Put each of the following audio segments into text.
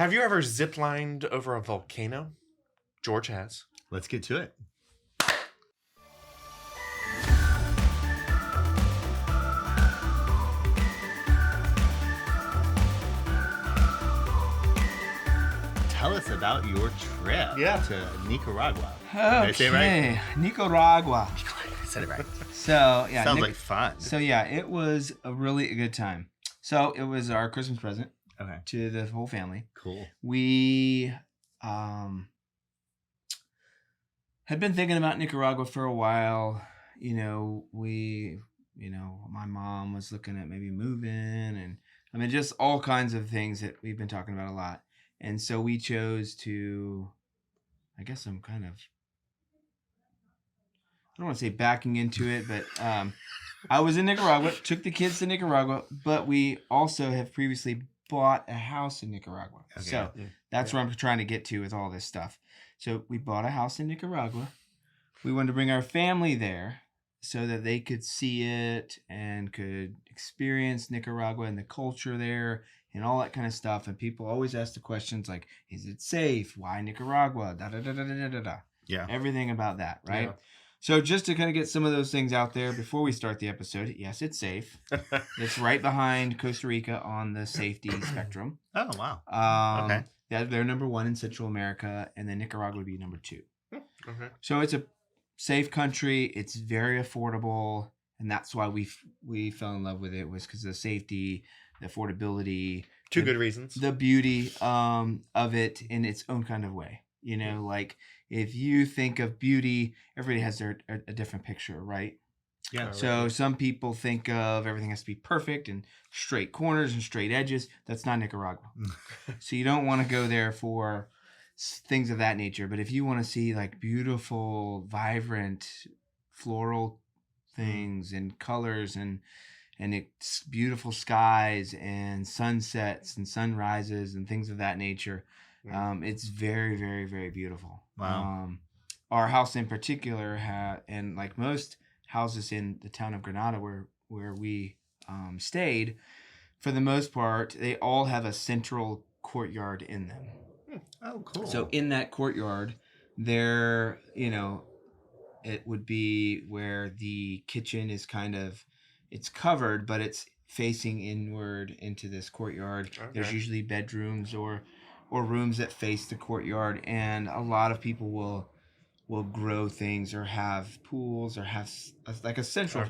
Have you ever ziplined over a volcano? George has. Let's get to it. Tell us about your trip to Nicaragua. Okay, Did I say it right? Nicaragua. I said it right. So yeah, Sounds like fun. So yeah, it was a really good time. So it was our Christmas present to the whole family. Cool. We had been thinking about Nicaragua for a while. My mom was looking at maybe moving, and I mean just all kinds of things that we've been talking about a lot. And so we chose to, I guess I'm kind of, I don't want to say backing into it, but I was in Nicaragua, took the kids to Nicaragua, but we also have previously bought a house in Nicaragua. Okay. So that's where I'm trying to get to with all this stuff. So we bought a house in Nicaragua. We wanted to bring our family there so that they could see it and could experience Nicaragua and the culture there and all that kind of stuff. And people always ask the questions like, is it safe? Why Nicaragua? Da-da-da-da-da-da-da. Yeah. Everything about that, right? Yeah. So just to kind of get some of those things out there before we start the episode, yes, it's safe. It's right behind Costa Rica on the safety spectrum. Oh, wow. Okay. They're number 1 in Central America, and then Nicaragua would be number 2. Okay. So it's a safe country. It's very affordable, and that's why we fell in love with it, was because of the safety, the affordability. Two good reasons. The beauty of it in its own kind of way. Like if you think of beauty, everybody has a different picture, right? Yeah. So some people think of everything has to be perfect and straight corners and straight edges. That's not Nicaragua. So you don't want to go there for things of that nature. But if you want to see like beautiful, vibrant, floral things and colors and it's beautiful skies and sunsets and sunrises and things of that nature, it's very, very, very beautiful. Wow. Our house in particular and like most houses in the town of Granada where we stayed, for the most part, they all have a central courtyard in them. Oh, cool. So in that courtyard, there, it would be where the kitchen is it's covered, but it's facing inward into this courtyard. Okay. There's usually bedrooms or rooms that face the courtyard, and a lot of people will grow things or have pools or have like a central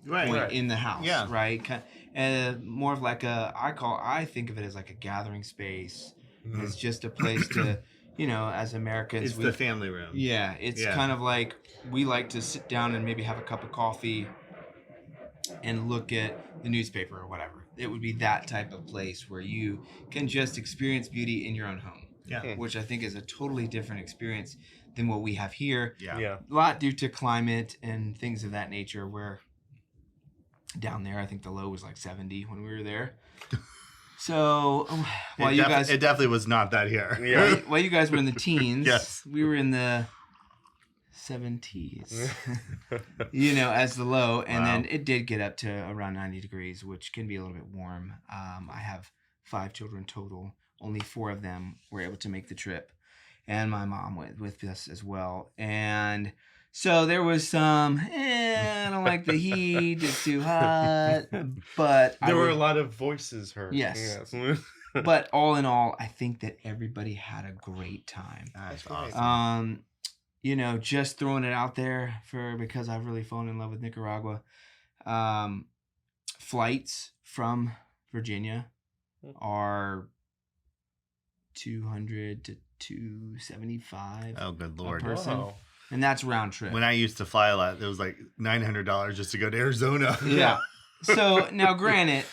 point in the house, right? And more of like I think of it as like a gathering space. Mm-hmm. It's just a place to, as Americans, it's the family room. Yeah, it's kind of like we like to sit down and maybe have a cup of coffee and look at the newspaper or whatever. It would be that type of place where you can just experience beauty in your own home. Yeah. Which I think is a totally different experience than what we have here. Yeah. A lot due to climate and things of that nature, where down there I think the low was like 70 when we were there. So it definitely was not that here. Yeah. While you guys were in the teens, yes, we were in the 70s, as the low. And then it did get up to around 90 degrees, which can be a little bit warm. I have 5 children total. Only 4 of them were able to make the trip. And my mom went with us as well. And so there was some, I don't like the heat, it's too hot. But there were a lot of voices heard. Yes. But all in all, I think that everybody had a great time. That's awesome. Just throwing it out there because I've really fallen in love with Nicaragua. Flights from Virginia are $200 to $275. Oh, good Lord. A person. Wow. And that's round trip. When I used to fly a lot, it was like $900 just to go to Arizona. Yeah. So now, granted,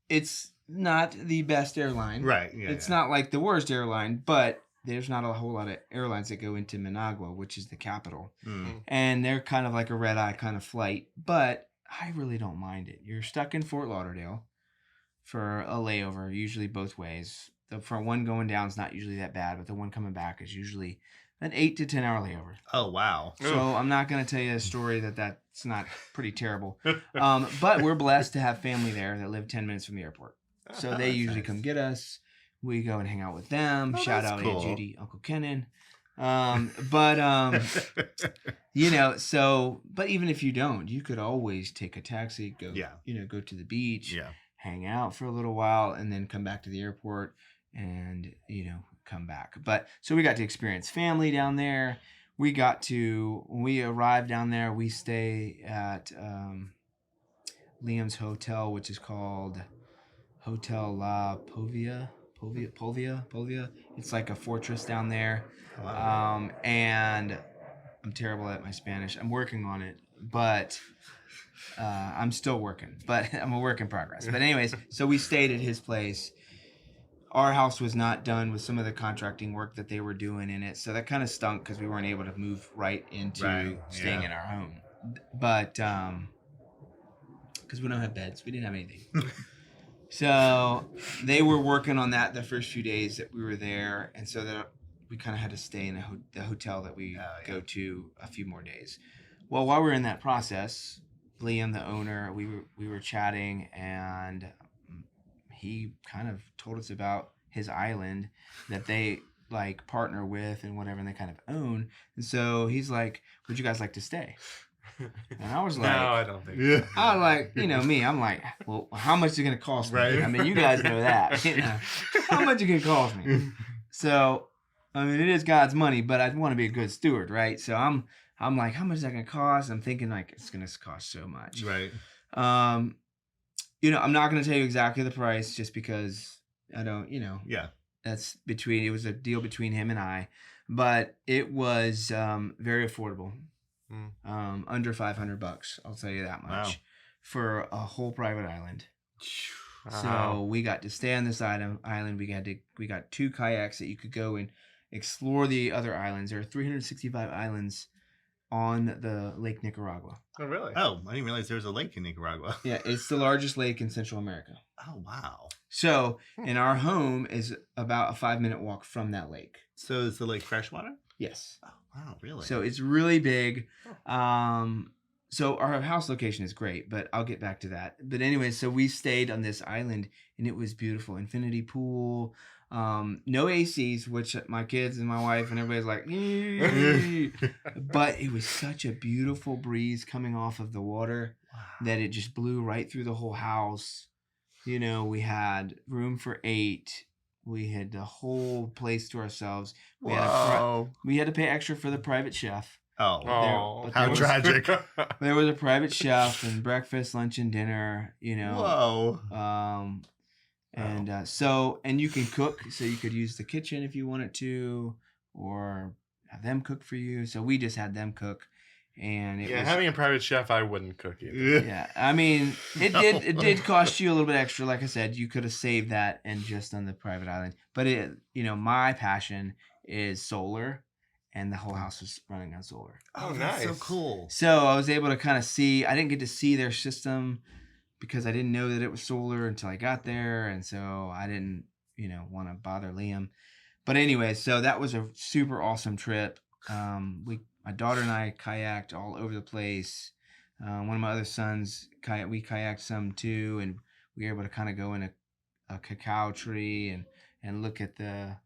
it's not the best airline. Right. Yeah, it's not like the worst airline, but there's not a whole lot of airlines that go into Managua, which is the capital. And they're kind of like a red-eye kind of flight, but I really don't mind it. You're stuck in Fort Lauderdale for a layover, usually both ways. The front one going down is not usually that bad, but the one coming back is usually an 8 to 10 hour layover. Oh, wow. So I'm not going to tell you a story that's not pretty terrible. But we're blessed to have family there that live 10 minutes from the airport. So they usually come get us. we go and hang out with them. Shout out cool. Aunt Judy, Uncle Kenan. You know, so, but even if you don't, you could always take a taxi, go, go to the beach, hang out for a little while, and then come back to the airport and, come back. But so we got to experience family down there. When we arrived down there, we stay at Liam's hotel, which is called Hotel La Povia. Povia. It's like a fortress down there. Wow. And I'm terrible at my Spanish. I'm working on it, but I'm still working. But I'm a work in progress. But anyways, so we stayed at his place. Our house was not done with some of the contracting work that they were doing in it, so that kind of stunk because we weren't able to move right into staying in our home. But because we don't have beds, we didn't have anything. So they were working on that the first few days that we were there, and so that we kind of had to stay in the hotel that we go to a few more days. Well, while we were in that process, Liam, the owner, we were chatting, and he kind of told us about his island that they like partner with and whatever, and they kind of own. And so he's like, "Would you guys like to stay?" And I was like, "No, I don't think so." I was like, me, I'm like, "Well, how much is it going to cost me?" Right. I mean, you guys know that. How much is it going to cost me? So, I mean, it is God's money, but I want to be a good steward, right? So I'm like, how much is that going to cost? I'm thinking like it's going to cost so much. Right. I'm not going to tell you exactly the price just because I don't, that's it was a deal between him and I, but it was very affordable. Under $500, I'll tell you that much for a whole private island. Wow. So we got to stay on this island. We got 2 kayaks that you could go and explore the other islands. There are 365 islands on the Lake Nicaragua. Oh, really? Oh, I didn't realize there was a lake in Nicaragua. Yeah, it's the largest lake in Central America. Oh, wow. So, and our home is about a 5-minute walk from that lake. So is the lake freshwater? Yes. Oh, wow, really? So it's really big. So our house location is great, but I'll get back to that. But anyway, so we stayed on this island, and it was beautiful. Infinity pool. No ACs, which my kids and my wife and everybody's like, but it was such a beautiful breeze coming off of the water that it just blew right through the whole house. We had room for 8. We had the whole place to ourselves. We had to pay extra for the private chef. Oh, how tragic. There was a private chef and breakfast, lunch, and dinner, Whoa. And you can cook, so you could use the kitchen if you wanted to, or have them cook for you. So we just had them cook, and having a private chef, I wouldn't cook either. Yeah, I mean, it did cost you a little bit extra. Like I said, you could have saved that and just on the private island. But my passion is solar, and the whole house was running on solar. Oh, nice! That's so cool. So I was able to kind of see. I didn't get to see their system, because I didn't know that it was solar until I got there, and so I didn't, want to bother Liam. But anyway, so that was a super awesome trip. My daughter and I kayaked all over the place. One of my other sons, we kayaked some too, and we were able to kind of go in a cacao tree and look at the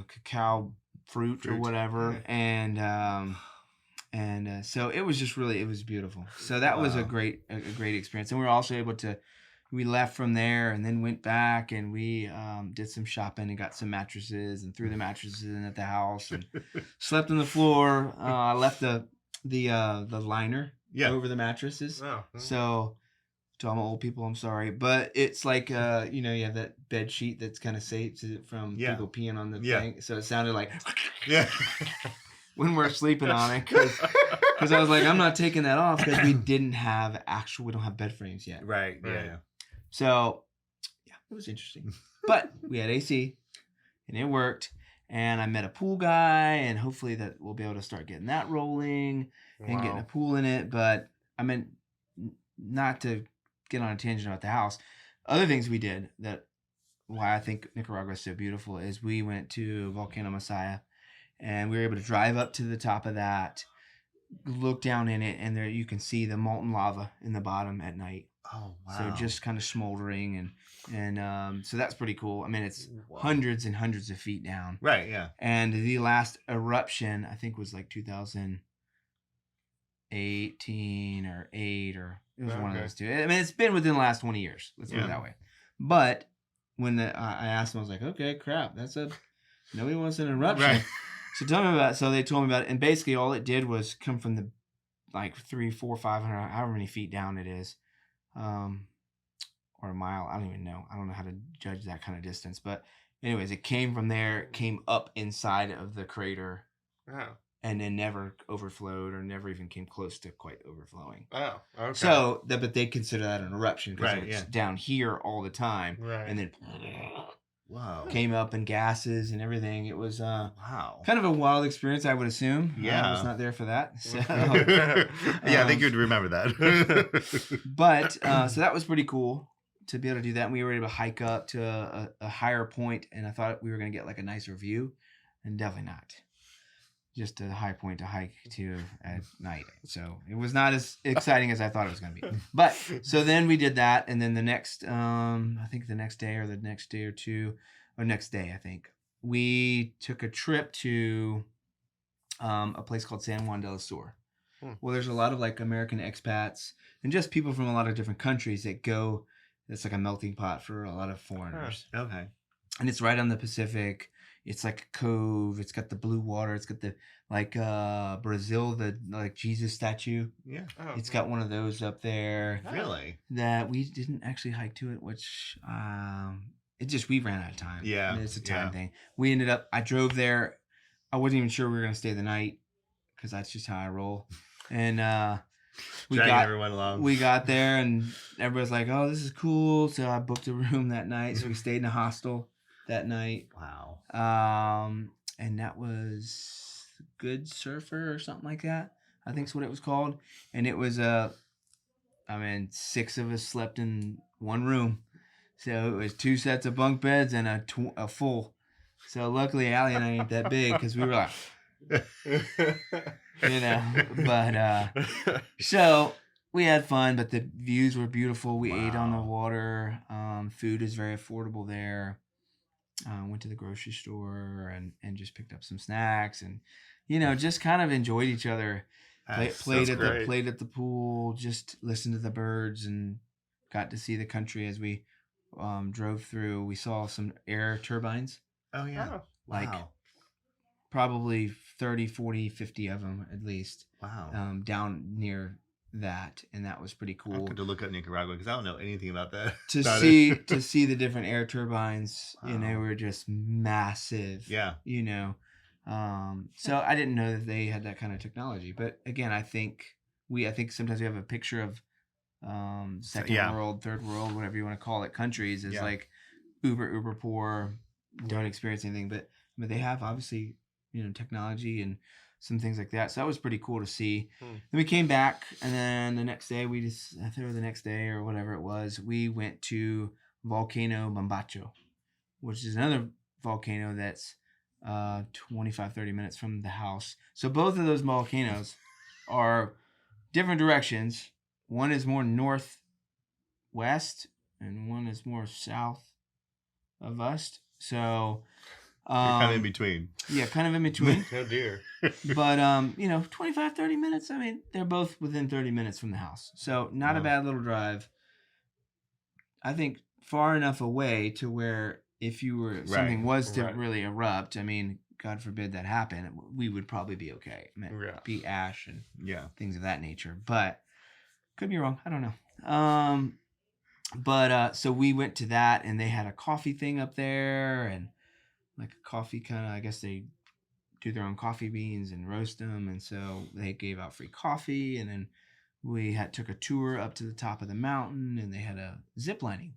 cacao fruit or whatever, and so it was just it was beautiful. So that was a great experience. And we were also able we left from there and then went back, and we did some shopping and got some mattresses and threw the mattresses in at the house and slept on the floor. I left the liner over the mattresses. Oh. So to all my old people, I'm sorry, but it's like you have that bed sheet that's kind of saves it from people peeing on the thing. So it sounded like when we're sleeping on it, because I was like, I'm not taking that off, because we don't have bed frames yet. Right. Yeah. So it was interesting, but we had AC and it worked, and I met a pool guy, and hopefully that we'll be able to start getting that rolling and getting a pool in it. But I mean, not to get on a tangent about the house, other things we did that why I think Nicaragua is so beautiful is we went to Volcano Messiah, and we were able to drive up to the top of that. look down in it, and there you can see the molten lava in the bottom at night. Oh wow! So just kind of smoldering, and so that's pretty cool. I mean, it's Wow. hundreds and hundreds of feet down. Right. Yeah. And the last eruption, I think, was like 2018 or 8, or it was one of those two. I mean, it's been within the last 20 years. Let's put it that way. But when I asked them, I was like, okay, crap, nobody wants an eruption. Right. So tell me about it. So they told me about it, and basically all it did was come from the like 300, 400, 500, however many feet down it is, or a mile. I don't even know. I don't know how to judge that kind of distance. But anyways, it came from there, came up inside of the crater, and then never overflowed or never even came close to quite overflowing. Oh, okay. So, but they consider that an eruption because Right, it's down here all the time, Right. and then Wow. came up in gases and everything. It was Wow. kind of a wild experience, I would assume. Yeah. I was not there for that. So, Yeah, I think you'd remember that. but so that was pretty cool to be able to do that. And we were able to hike up to a higher point, and I thought we were going to get like a nicer view, and definitely not. Just a high point to hike to at night. So it was not as exciting as I thought it was going to be. But so then we did that. And then the next, I think the next day or the next day or two, or next day, I think, we took a trip to a place called San Juan del Sur. Well, there's a lot of like American expats and just people from a lot of different countries that go. It's like a melting pot for a lot of foreigners. Okay. And it's right on the Pacific. It's like a cove. It's got the blue water. It's got the like Brazil, the like Jesus statue. Yeah. Oh, It's got one of those up there. Really? That we didn't actually hike to it, which we ran out of time. Yeah. I mean, it's a time thing. I drove there. I wasn't even sure we were gonna stay the night because that's just how I roll. And Dragging everyone along. We got there and everybody's like, "Oh, this is cool." So I booked a room that night. So we stayed in a hostel that night. Wow. And that was Good Surfer or something like that. I think is what it was called. And it was 6 of us slept in one room. So it was 2 sets of bunk beds and a full. So luckily Allie and I ain't that big because we were like, but so we had fun, but the views were beautiful. We ate on the water. Food is very affordable there. Went to the grocery store and just picked up some snacks and, just kind of enjoyed each other. Played at the pool, just listened to the birds and got to see the country as we drove through. We saw some air turbines. Oh, yeah. Oh, like probably 30, 40, 50 of them at least. Wow. Down near that, and that was pretty cool. I could look up Nicaragua because I don't know anything about that. To see the different air turbines, Wow. they were just massive. Yeah. So I didn't know that they had that kind of technology. But again, I think sometimes we have a picture of second world, third world, whatever you want to call it, countries as like uber poor, don't experience anything. But they have obviously technology and some things like that. So that was pretty cool to see. Then we came back, and then the next day or whatever it was, we went to Volcano Mombacho, which is another volcano that's 25, 30 minutes from the house. So both of those volcanoes are different directions. One is more northwest, and one is more south of us. So you're kind of in between. Yeah, kind of in between. Oh dear. But 25, 30 minutes. I mean, they're both within 30 minutes from the house. So not a bad little drive. I think far enough away to where if something was to really erupt, I mean, God forbid that happen, we would probably be okay. I mean, be ash and things of that nature. But could be wrong. I don't know. But so we went to that, and they had a coffee thing up there, and like a coffee kind of, I guess they do their own coffee beans and roast them. And so they gave out free coffee. And then we took a tour up to the top of the mountain, and they had a ziplining.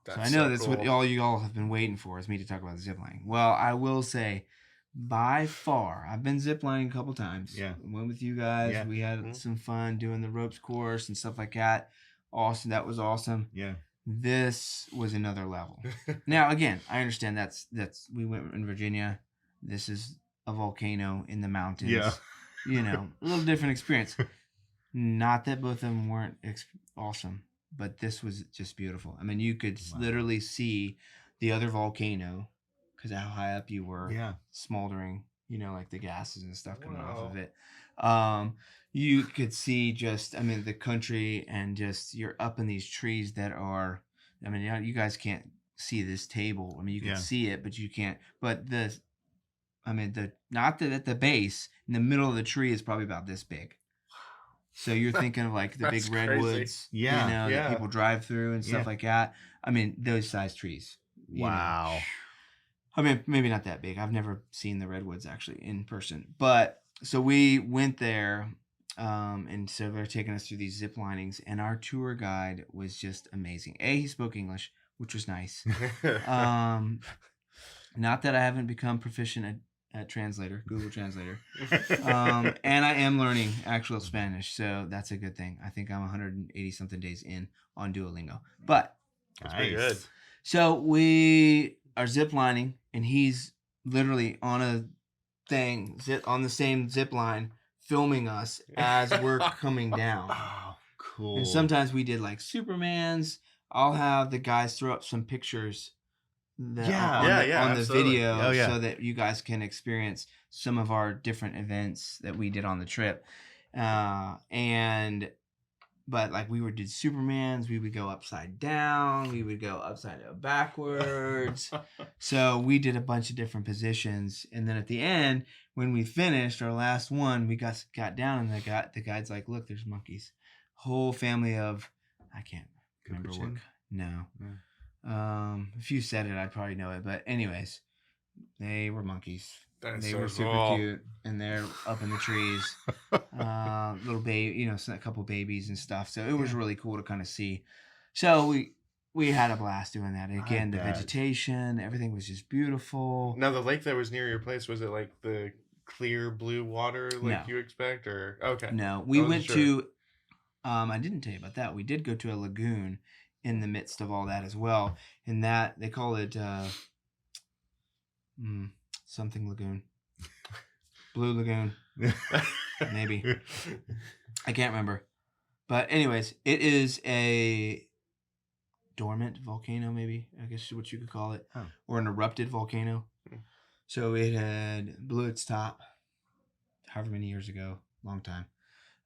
So I know that's cool. What all you all have been waiting for is me to talk about the ziplining. Well, I will say by far, I've been ziplining a couple times. Yeah. Went with you guys. Yeah. We had some fun doing the ropes course and stuff like that. Awesome. That was awesome. Yeah. This was another level. Now, again, I understand that's we went in Virginia. This is a volcano in the mountains. Yeah. a little different experience. Not that both of them weren't awesome, but this was just beautiful. I mean, you could literally see the other volcano because of how high up you were, smoldering, like the gases and stuff coming off of it. You could see the country, and just you're up in these trees that are, you guys can't see this table. I mean, you can see it, but you can't. But not that at the base, in the middle of the tree is probably about this big. So you're thinking of like the big redwoods, that people drive through and stuff like that. I mean, those size trees. Wow. I mean, maybe not that big. I've never seen the redwoods actually in person. But so we went there, and so they're taking us through these zip linings, and our tour guide was just amazing. He spoke English, which was nice. Not that I haven't become proficient at translator, Google Translator. And I am learning actual Spanish, so that's a good thing. I think I'm 180 something days in on Duolingo. But that's pretty good. So we are ziplining, and he's literally on a thing, on the same zip line, filming us as we're coming down. Oh, cool. And sometimes we did like Superman's. I'll have the guys throw up some pictures on the video so that you guys can experience some of our different events that we did on the trip. But like we did Superman's, we would go upside down, we would go upside down backwards. So we did a bunch of different positions, and then at the end, when we finished our last one, we got down, and the guide's like, "Look, there's monkeys, whole family of, I can't remember what. No. If you said it, I'd probably know it. But anyways, they were monkeys. They were super cute, and they're up in the trees. Little baby, a couple babies and stuff. So it was really cool to kind of see. So we had a blast doing that. And again, the vegetation, everything was just beautiful. Now, the lake that was near your place, was it like the clear blue water you expect, or okay? No, we went to. I didn't tell you about that. We did go to a lagoon in the midst of all that as well. And that they call it something lagoon. Blue Lagoon. Maybe. I can't remember. But anyways, it is a dormant volcano, maybe, I guess is what you could call it. Oh. Or an erupted volcano. So it had blew its top however many years ago. Long time.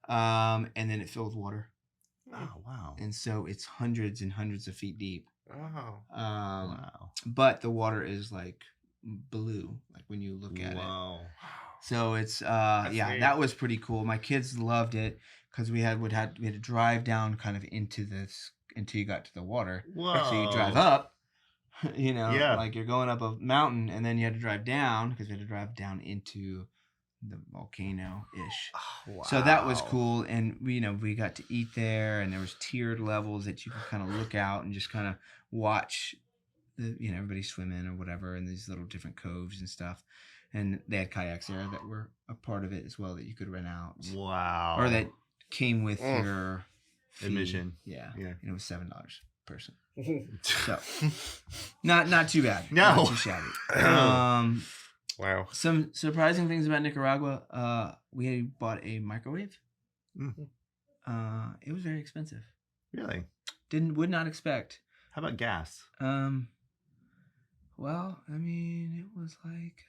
And then it filled with water. Oh, wow. And so it's hundreds and hundreds of feet deep. Oh. Wow. But the water is like blue, like when you look at it. So it's that was pretty cool. My kids loved it because we had to drive down kind of into this until you got to the water. Whoa. So you drive up, like you're going up a mountain, and then you had to drive down because we had to drive down into the volcano-ish. Oh, wow. So that was cool, and we got to eat there, and there was tiered levels that you could kind of look out and just kind of watch everybody swimming or whatever in these little different coves and stuff. And they had kayaks there that were a part of it as well that you could rent out. Wow. Or that came with your fee. Admission. Yeah. And it was $7 per person. So not too bad. No. Not too shabby. Wow. Some surprising things about Nicaragua. We bought a microwave. It was very expensive. Really? Would not expect. How about gas? Well, I mean, it was like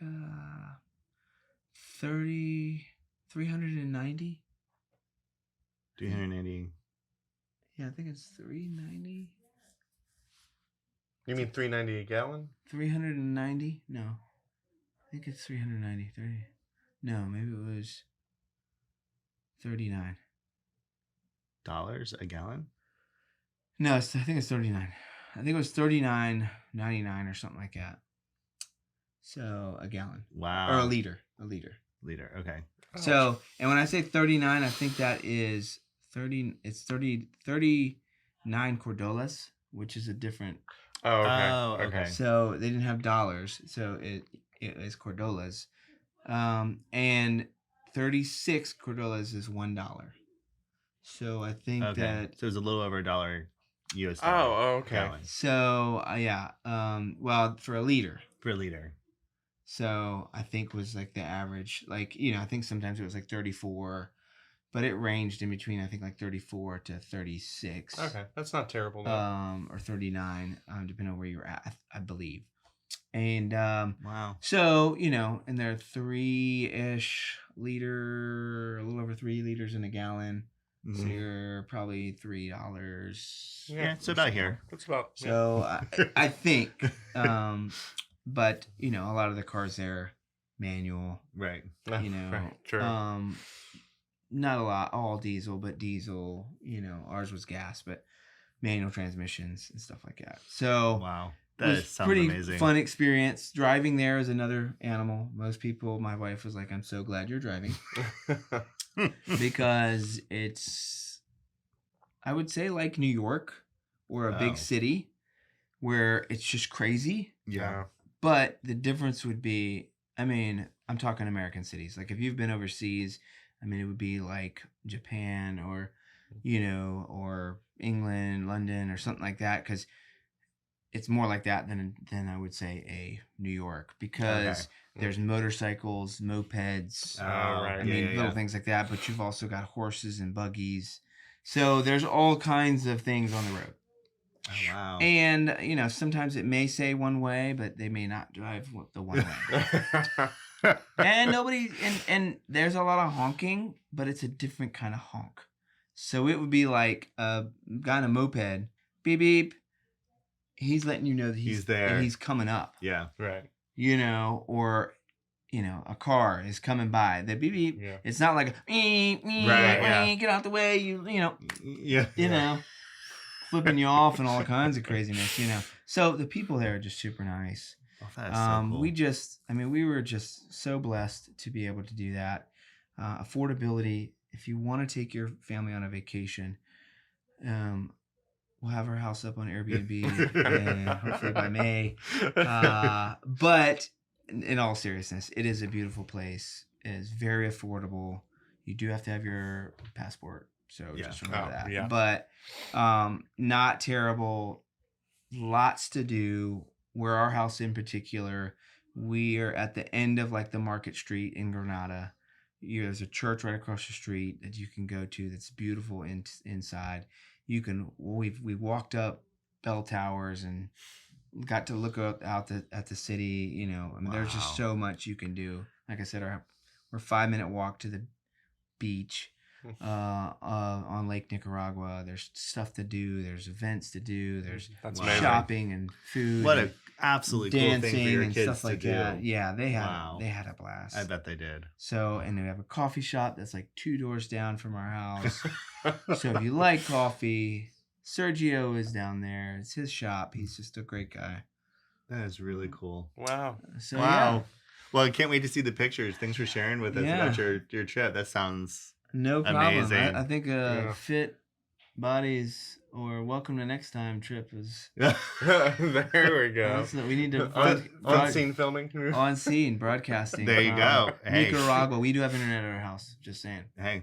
390. 380. Yeah, I think it's 390. You mean 390 a gallon? 390? No. I think it's 390. No, maybe it was 39. Dollars a gallon? No, I think it's 39. I think it was $39.99 or something like that. So a gallon. Wow. Or a liter. Liter. Okay. So, and when I say 39, I think that is 30. It's 39 cordolas, which is a different. Oh, okay. Okay. So they didn't have dollars, so it is cordolas, and 36 cordolas is $1. So I think that. So it's a little over $1 US. Oh, okay. Gallon. So well, for a liter. For a liter. So I think was like the average, like, I think sometimes it was like 34, but it ranged in between, I think like 34 to 36. Okay. That's not terrible though. Or 39, depending on where you're at, I believe. And wow. So, and they're 3-ish liter, a little over 3 liters in a gallon. Mm-hmm. So you're probably $3. Yeah, it's about here. That's about. So I think, but a lot of the cars there manual, right? Right. Sure. Not a lot, all diesel, but diesel. Ours was gas, but manual transmissions and stuff like that. So wow. That sounds pretty amazing. Fun experience. Driving there is another animal. Most people, my wife was like, I'm so glad you're driving. Because it's, I would say like New York or a big city where it's just crazy. Yeah. But the difference would be, I'm talking American cities. Like if you've been overseas, it would be like Japan or, or England, London or something like that. Because it's more like that than I would say a New York, because there's motorcycles, mopeds, right. Little things like that. But you've also got horses and buggies, so there's all kinds of things on the road. Oh, wow. And sometimes it may say one way, but they may not drive the one way. And there's a lot of honking, but it's a different kind of honk. So it would be like a guy on a moped, beep beep. He's letting you know that he's there and he's coming up. Yeah. Right. Or, a car is coming by. The beep beep. Yeah. It's not like get out the way. Flipping you off and all kinds of craziness. So the people there are just super nice. Oh, that's so cool. We were just so blessed to be able to do that. Affordability. If you want to take your family on a vacation, we'll have our house up on Airbnb and hopefully by May. But in all seriousness, it is a beautiful place. It is very affordable. You do have to have your passport. So just remember that. Yeah. But not terrible. Lots to do. Where our house in particular, we are at the end of like the Market Street in Granada. There's a church right across the street that you can go to that's beautiful inside. We walked up bell towers and got to look out at the city. There's just so much you can do. Like I said, we're 5-minute walk to the beach on Lake Nicaragua. There's stuff to do. There's events to do. There's shopping and food. What an absolutely cool thing for your kids stuff like to that. do. Yeah, they had a blast. I bet they did. So, and we have a coffee shop that's like 2 doors down from our house. So if you like coffee, Sergio is down there. It's his shop. He's just a great guy. That is really cool. Wow. So, wow. Yeah. Well, I can't wait to see the pictures. Thanks for sharing with us about your trip. That sounds no problem. Amazing. I think fit bodies or welcome to next time trip is there we go. We need to on scene filming. On scene broadcasting. There you go. Hey. Nicaragua. We do have internet at our house. Just saying. Hey.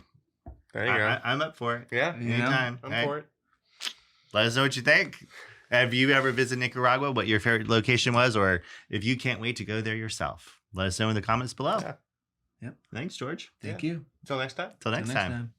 There you go. I'm up for it. Yeah. Anytime. I'm for it. Let us know what you think. Have you ever visited Nicaragua? What your favorite location was? Or if you can't wait to go there yourself, let us know in the comments below. Yeah. Yep. Thanks, George. Thank you. Till next time. Till next time.